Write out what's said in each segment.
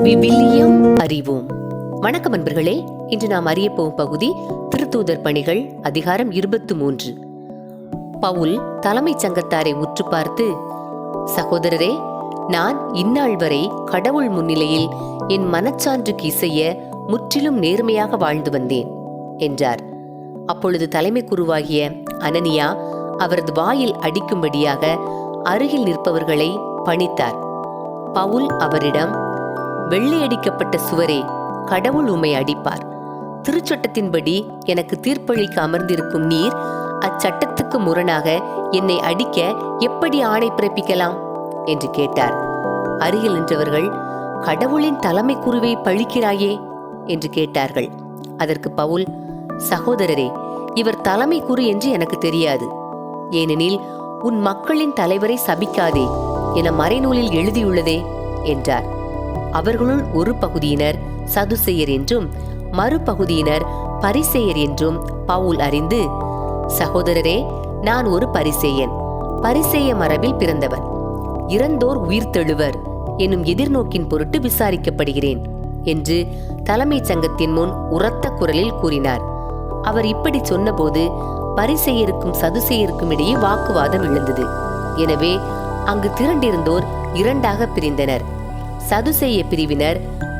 விவிலியம் அறிவோம். வணக்கம் அன்பர்களே. இன்று நாம் அறிய போகும் பகுதி திருத்தூதர் பணிகள் அதிகாரம் 23. பவுல் தலைமைச் சங்கத்தாரை உற்று பார்த்து, சகோதரரே, நான் இந்நாள் வரை கடவுள் முன்னிலையில் என் மனச்சான்றுக்கு இசைய முற்றிலும் நேர்மையாக வாழ்ந்து வந்தேன் என்றார். அப்பொழுது தலைமை குருவாகிய அனனியா அவரது வாயில் அடிக்கும்படியாக அருகில் நிற்பவர்களை பணித்தார். பவுல் அவரிடம், வெள்ளையடிக்கப்பட்ட சுவரே, கடவுள் உம்மை அடிப்பார். திருச்சட்டத்தின்படி எனக்கு தீர்ப்பளிக்க அமர்ந்திருக்கும் நீர் அச்சட்டத்துக்கு முரணாக என்னை அடிக்க எப்படி ஆணை பிறப்பிக்கலாம் என்று கேட்டார். அருகில் நின்றவர்கள், கடவுளின் தலைமை குருவை பழிக்கிறாயே என்று கேட்டார்கள். அதற்கு பவுல், சகோதரரே, இவர் தலைமை குரு என்று எனக்கு தெரியாது. ஏனெனில் உன் மக்களின் தலைவரை சபிக்காதே என மறைநூலில் எழுதியுள்ளதே என்றார். அவர்களுள் ஒரு பகுதியினர் சதுசேயர் என்றும் மறுபகுதியினர் பரிசேயர் என்றும் பவுல் அறிந்து, சகோதரரே, நான் ஒரு பரிசேயன், பரிசேய மரபில் பிறந்தவன், இறந்தோர் உயிர்த்தெழுவர் என்னும் எதிர்நோக்கின் பொருட்டு விசாரிக்கப்படுகிறேன் என்று தலைமைச் சங்கத்தின் முன் உரத்த குரலில் கூறினார். அவர் இப்படி சொன்னபோது பரிசேயருக்கும் சதுசேயருக்கும் இடையே வாக்குவாதம் எழுந்தது. எனவே அங்கு திரண்டிருந்தோர் இரண்டாக பிரிந்தனர். சதுசேய பிரிவினர்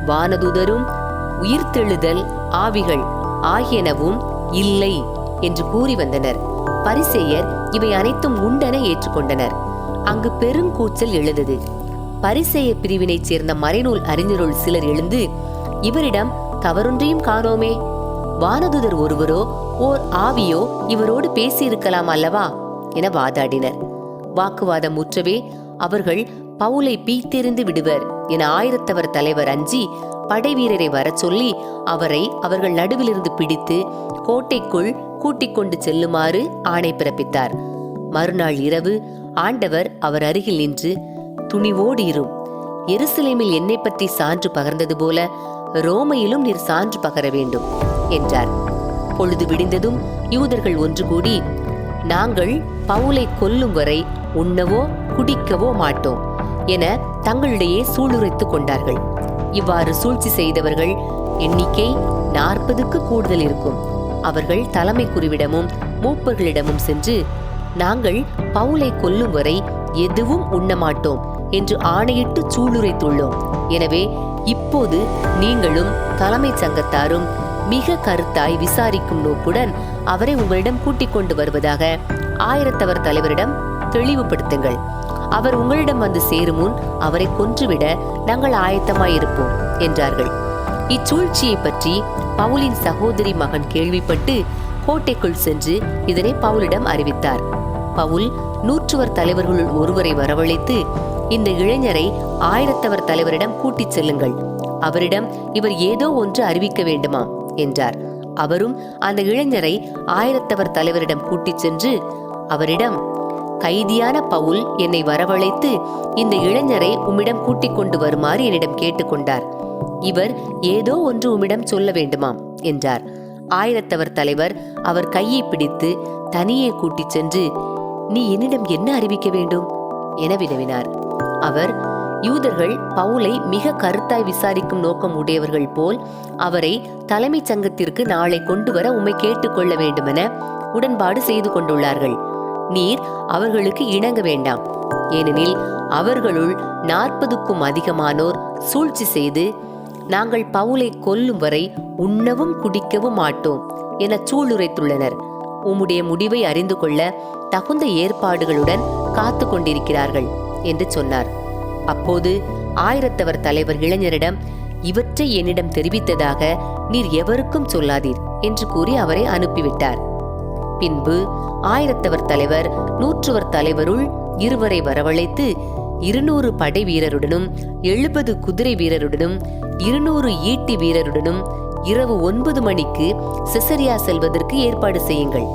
வானதூதரும் உயிர்த்தெழுதல் ஆவிகள் ஆகியனவும் இல்லை என்று கூறி வந்தனர். பரிசேயர் இவை அனைத்தும் உண்டென ஏற்றுக்கொண்டனர். அங்கு பெருங்கூச்சல் எழுந்தது. பரிசேய பிரிவினைச் சேர்ந்த மறைநூல் அறிஞருள் சிலர் எழுந்து, இவரிடம் தவறொன்றையும் காணோமே, வானதூதர் ஒருவரோ ஓர் ஆவியோ இவரோடு பேசியிருக்கலாம் அல்லவா என வாதாடினர். வாக்குவாதம் முற்றவே அவர்கள் பவுலை பீத்தெறிந்து விடுவர் என ஆயிரத்தவர் தலைவர் அஞ்சி படை வீரரை வரச் சொல்லி அவரை அவர்கள் நடுவிலிருந்து பிடித்து கோட்டைக்குள் கூட்டிக் கொண்டு செல்லுமாறு ஆணை பிறப்பித்தார். மறுநாள் இரவு ஆண்டவர் அவர் அருகில் நின்று, துணிவோடு இரும், எருசலேமில் என்னை பற்றி சான்று பகர்ந்தது போல ரோமையிலும் நீர் சான்று பகர வேண்டும் என்றார். பொழுது விடிந்ததும் யூதர்கள் ஒன்று கூடி, நாங்கள் பவுலை கொல்லும் வரை உண்ணவோ குடிக்கவோ மாட்டோம் என தங்களிடையே சூளுரைத்துக் கொண்டார்கள். இவ்வாறு சூழ்ச்சி செய்தவர்கள் எண்ணிக்கை 40க்கு கூடுதல் இருக்கும். அவர்கள் தலைமை குருவிடமும் மூப்பர்களிடமும் சென்று, நாங்கள் பவுலை கொல்லும் வரை எதுவும் உண்ணமாட்டோம் என்று ஆணையிட்டு சூளுரைத்துள்ளோம். எனவே இப்போது நீங்களும் தலைமைச் சங்கத்தாரும் மிக கருத்தாய் விசாரிக்கும் நோக்குடன் அவரை உங்களிடம் கூட்டிக் கொண்டு வருவதாக ஆயிரத்தவர் தலைவரிடம் தெளிவுபடுத்துங்கள். அவர் உங்களிடம் வந்து சேரும் முன் அவரை கொன்றுவிட நாங்கள் ஆயத்தமாயிருப்போம் என்றார்கள். இச்சூழ்ச்சியை பற்றி பவுலின் சகோதரி மகன் கேள்விப்பட்டு கோட்டைக்குள் சென்று இதனை பவுலிடம் அறிவித்தார். பவுல் 100 தலைவர்களுள் ஒருவரை வரவழைத்து, இந்த இளைஞரை ஆயிரத்தவர் தலைவரிடம் கூட்டிச் செல்லுங்கள், அவரிடம் இவர் ஏதோ ஒன்று அறிவிக்க வேண்டுமாம் என்றார். அவரும் அந்த இளைஞரை ஆயிரத்தவர் தலைவரிடம் கூட்டிச் சென்று அவரிடம், கைதியான பவுல் என்னை வரவழைத்து இந்த இளைஞரை உம்மிடம் கூட்டிக் கொண்டு வருமாறு என்னிடம் கேட்டுக்கொண்டார். இவர் ஏதோ ஒன்று உம்மிடம் சொல்ல வேண்டுமாம் என்றார். ஆயிரத்தவர் தலைவர் அவர் கையை பிடித்து தனியே கூட்டிச் சென்று, நீ என்னிடம் என்ன அறிவிக்க வேண்டும் என வினவினார். அவர், யூதர்கள் பவுலை மிக கருத்தாய் விசாரிக்கும் நோக்கம் உடையவர்கள் போல் அவரை தலைமைச் சங்கத்திற்கு நாளை கொண்டு வர உம்மை கேட்டுக்கொள்ள வேண்டுமென உடன்பாடு செய்து கொண்டுள்ளார்கள். நீர் அவர்களுக்கு இணங்க வேண்டாம். ஏனெனில் அவர்களுள் 40க்கும் அதிகமானோர் சூழ்ச்சி செய்து, நாங்கள் பவுலை கொல்லும் வரை உண்ணவும் குடிக்கவும் மாட்டோம் என சூளுரைத்துள்ளனர். உம்முடைய முடிவை அறிந்து கொள்ள தகுந்த ஏற்பாடுகளுடன் காத்து கொண்டிருக்கிறார்கள் என்று சொன்னார். அப்போது ஆயிரத்தவர் தலைவர் இளைஞரிடம், இவற்றை என்னிடம் தெரிவித்ததாக நீர் எவருக்கும் சொல்லாதீர் என்று கூறி அவரை அனுப்பிவிட்டார். பின்பு ஆயிரத்தவர் தலைவர் 100 தலைவருள் 2 வரவழைத்து 200 படை வீரருடனும் 70 குதிரை வீரருடனும் 200 ஈட்டி வீரருடனும் இரவு 9 மணிக்கு செசரியா செல்வதற்கு ஏற்பாடு செய்யுங்கள்.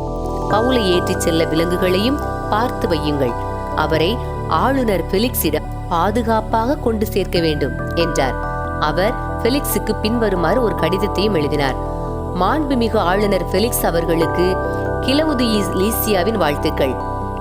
பவுலை ஏற்றிச் செல்ல விலங்குகளையும் பார்த்து வையுங்கள். அவரை ஆளுநர் பெலிக்ஸிடம் பாதுகாப்பாக கொண்டு சேர்க்க வேண்டும் என்றார். அவர் பெலிக்ஸுக்கு பின்வருமாறு ஒரு கடிதத்தையும் எழுதினார். மாண்புமிகு ஆளுநர் பெலிக்ஸ் அவர்களுக்கு கிலவுதியீஸ் லீசியாவின் வாழ்த்துக்கள்.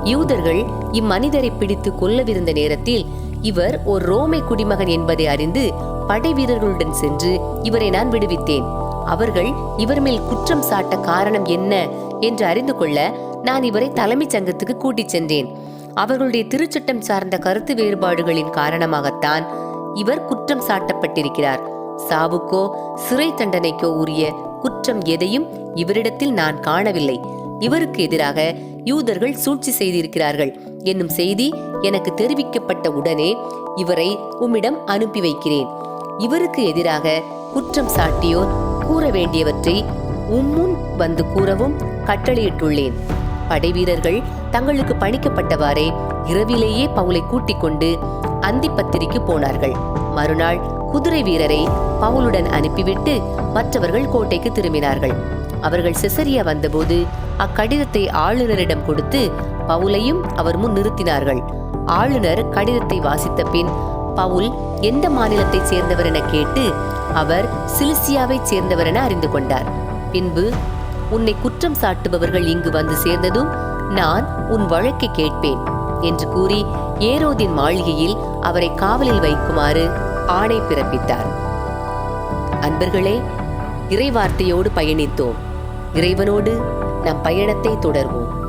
யூதர்கள் இம்மனிதரை பிடித்து கொல்லவிருந்த நேரத்தில் இவர் ஒரு ரோமை குடிமகன் என்பதை அறிந்து படை வீரர்களுடன் சென்று இவரை நான் விடுவித்தேன். அவர்கள் இவர் மேல் குற்றம் சாட்ட காரணம் என்ன என்று அறிந்து கொள்ள நான் இவரை தலைமைச் சங்கத்துக்கு கூட்டிச் சென்றேன். அவர்களுடைய திருச்சட்டம் சார்ந்த கருத்து வேறுபாடுகளின் காரணமாகத்தான் இவர் குற்றம் சாட்டப்பட்டிருக்கிறார். சாவுக்கோ சிறை தண்டனைக்கோ உரிய குற்றம் எதையும் இவரிடத்தில் நான் காணவில்லை. இவருக்கு எதிராக யூதர்கள் சூழ்ச்சி செய்திருக்கிறார்கள் என்னும் செய்தி எனக்கு தெரிவிக்கப்பட்ட உடனே இவரை உம்மிடம் அனுப்பி வைக்கிறேன். இவருக்கு எதிராக குற்றம் சாட்டியோர் கூற வேண்டியவற்றை உம்முன் வந்து கூறவும் கட்டளையிட்டுள்ளேன். படைவீரர்கள் தங்களுக்கு பணிக்கப்பட்டவாறே இரவிலேயே பவுலை கூட்டிக் கொண்டு அந்திப்பத்திரிக்கு போனார்கள். மறுநாள் குதிரை வீரரை பவுலுடன் அனுப்பிவிட்டு மற்றவர்கள் கோட்டைக்கு திரும்பினார்கள். அவர்கள் செசரியா வந்தபோது அக்கடிதத்தை ஆளுநரிடம் கொடுத்து பவுலையும் அவர் முன் நிறுத்தினார்கள். ஆளுநர் கடிதத்தை வாசித்த பின் பவுல் எந்த மாநிலத்தைச் சேர்ந்தவர் என கேட்டு அவர் சிலிசியாவைச் சேர்ந்தவர் என அறிந்து கொண்டார். பின்பு, உன்னை குற்றம் சாட்டுபவர்கள் இங்கு வந்து சேர்ந்ததும் நான் உன் வழக்கை கேட்பேன் என்று கூறி ஏரோதின் மாளிகையில் அவரை காவலில் வைக்குமாறு ஆணை பிறப்பித்தார். அன்பர்களே, இறைவார்த்தையோடு பயணித்தோம். இறைவனோடு நம் பயணத்தை தொடர்வோம்.